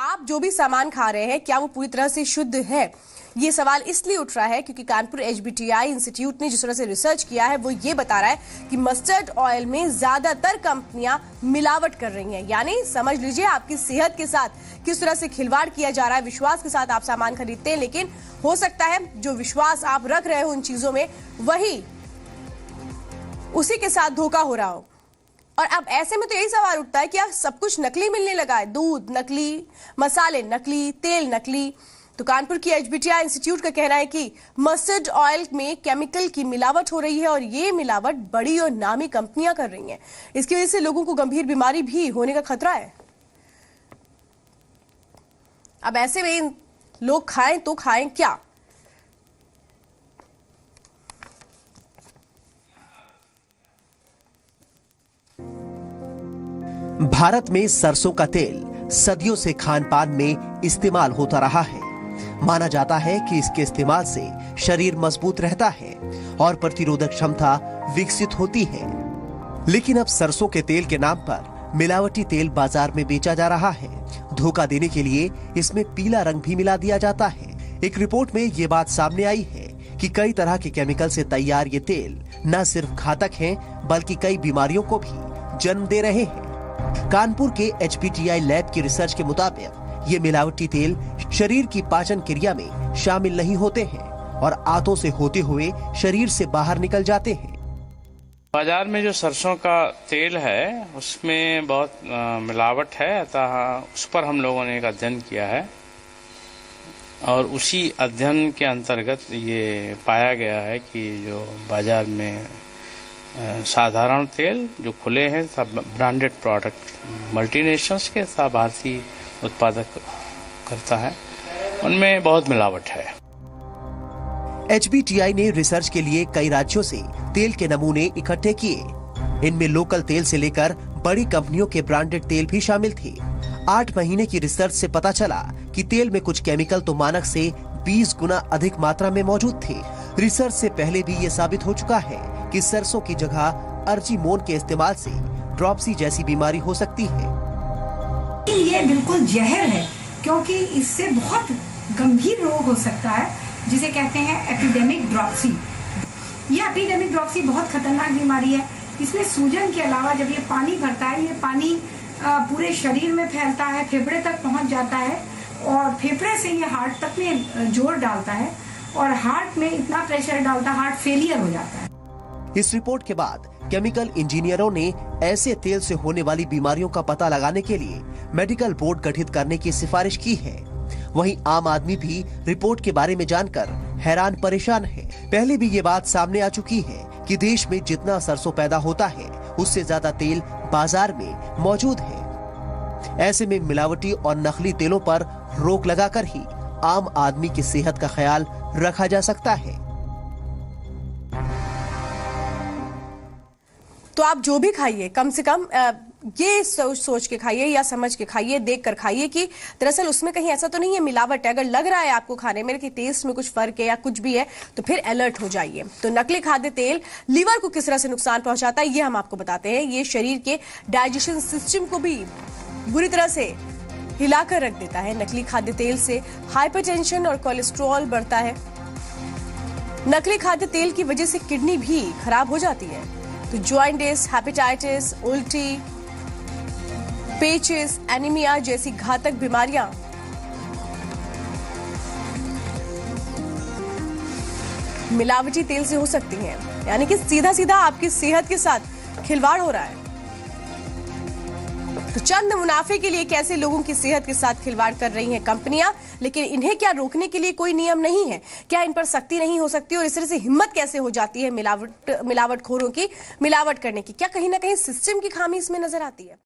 आप जो भी सामान खा रहे हैं क्या वो पूरी तरह से शुद्ध है? ये सवाल इसलिए उठ रहा है क्योंकि कानपुर एचबीटीआई इंस्टीट्यूट ने जिस तरह से रिसर्च किया है वो ये बता रहा है कि मस्टर्ड ऑयल में ज्यादातर कंपनियां मिलावट कर रही हैं। यानी समझ लीजिए आपकी सेहत के साथ किस तरह से खिलवाड़ किया जा रहा है। विश्वास के साथ आप सामान खरीदते हैं, लेकिन हो सकता है जो विश्वास आप रख रहे हो उन चीजों में वही उसी के साथ धोखा हो रहा हो। और अब ऐसे में तो यही सवाल उठता है कि यार सब कुछ नकली मिलने लगा है, दूध नकली, मसाले नकली, तेल नकली। तो कानपुर की एचबीटीआई इंस्टीट्यूट का कहना है कि मस्टर्ड ऑयल में केमिकल की मिलावट हो रही है और ये मिलावट बड़ी और नामी कंपनियां कर रही हैं। इसकी वजह से लोगों को गंभीर बीमारी भी होने का खतरा है। अब ऐसे में लोग खाएं तो खाएं क्या? भारत में सरसों का तेल सदियों से खान पान में इस्तेमाल होता रहा है। माना जाता है कि इसके इस्तेमाल से शरीर मजबूत रहता है और प्रतिरोधक क्षमता विकसित होती है। लेकिन अब सरसों के तेल के नाम पर मिलावटी तेल बाजार में बेचा जा रहा है। धोखा देने के लिए इसमें पीला रंग भी मिला दिया जाता है। एक रिपोर्ट में ये बात सामने आई है कि कई तरह के केमिकल से तैयार ये तेल न सिर्फ घातक हैं, बल्कि कई बीमारियों को भी जन्म दे रहे हैं। कानपुर के एचबीटीआई लैब की रिसर्च के मुताबिक ये मिलावटी तेल शरीर की पाचन क्रिया में शामिल नहीं होते हैं और आंतों से होते हुए शरीर से बाहर निकल जाते हैं। बाजार में जो सरसों का तेल है उसमें बहुत मिलावट है, अतः उस पर हम लोगों ने एक अध्ययन किया है और उसी अध्ययन के अंतर्गत ये पाया गया है कि जो बाजार में साधारण तेल जो खुले हैं सब ब्रांडेड प्रोडक्ट मल्टीनेशनल्स के सब भारतीय उत्पादक करता है, उनमें बहुत मिलावट है। एचबीटीआई ने रिसर्च के लिए कई राज्यों से तेल के नमूने इकट्ठे किए। इनमें लोकल तेल से लेकर बड़ी कंपनियों के ब्रांडेड तेल भी शामिल थे। 8 महीने की रिसर्च से पता चला कि तेल में कुछ केमिकल तो मानक से 20 गुना अधिक मात्रा में मौजूद थे। रिसर्च से पहले भी ये साबित हो चुका है कि सरसों की जगह अर्जिमोन के इस्तेमाल से ड्रॉप्सी जैसी बीमारी हो सकती है। ये बिल्कुल जहर है क्योंकि इससे बहुत गंभीर रोग हो सकता है जिसे कहते हैं एपिडेमिक ड्रॉप्सी। यह एपिडेमिक ड्रॉप्सी बहुत खतरनाक बीमारी है। इसमें सूजन के अलावा जब ये पानी भरता है, ये पानी पूरे शरीर में फैलता है, फेफड़े तक पहुंच जाता है और फेफड़े से ये हार्ट तक में जोर डालता है और हार्ट में इतना प्रेशर डालता है, हार्ट फेलियर हो जाता है। इस रिपोर्ट के बाद केमिकल इंजीनियरों ने ऐसे तेल से होने वाली बीमारियों का पता लगाने के लिए मेडिकल बोर्ड गठित करने की सिफारिश की है। वहीं आम आदमी भी रिपोर्ट के बारे में जानकर हैरान परेशान है। पहले भी ये बात सामने आ चुकी है कि देश में जितना सरसों पैदा होता है उससे ज्यादा तेल बाजार में मौजूद है। ऐसे में मिलावटी और नकली तेलों पर रोक लगाकर ही आम आदमी की सेहत का ख्याल रखा जा सकता है। तो आप जो भी खाइए कम से कम ये सोच के खाइए या समझ के खाइए, देख कर खाइए कि दरअसल उसमें कहीं ऐसा तो नहीं है मिलावट है। अगर लग रहा है आपको खाने में कि टेस्ट में कुछ फर्क है या कुछ भी है तो फिर अलर्ट हो जाइए। तो नकली खाद्य तेल लीवर को किस तरह से नुकसान पहुंचाता है ये हम आपको बताते हैं। ये शरीर के डाइजेशन सिस्टम को भी बुरी तरह से हिलाकर रख देता है। नकली खाद्य तेल से हाइपरटेंशन और कोलेस्ट्रॉल बढ़ता है। नकली खाद्य तेल की वजह से किडनी भी खराब हो जाती है। तो जॉइंटिस, हेपेटाइटिस, उल्टी, पेचिस, एनीमिया जैसी घातक बीमारियां मिलावटी तेल से हो सकती हैं। यानी कि सीधा सीधा आपकी सेहत के साथ खिलवाड़ हो रहा है। तो चंद मुनाफे के लिए कैसे लोगों की सेहत के साथ खिलवाड़ कर रही हैं कंपनियां, लेकिन इन्हें क्या रोकने के लिए कोई नियम नहीं है? क्या इन पर सख्ती नहीं हो सकती? और इस तरह से हिम्मत कैसे हो जाती है मिलावटखोरों की मिलावट करने की? क्या कहीं ना कहीं सिस्टम की खामी इसमें नजर आती है?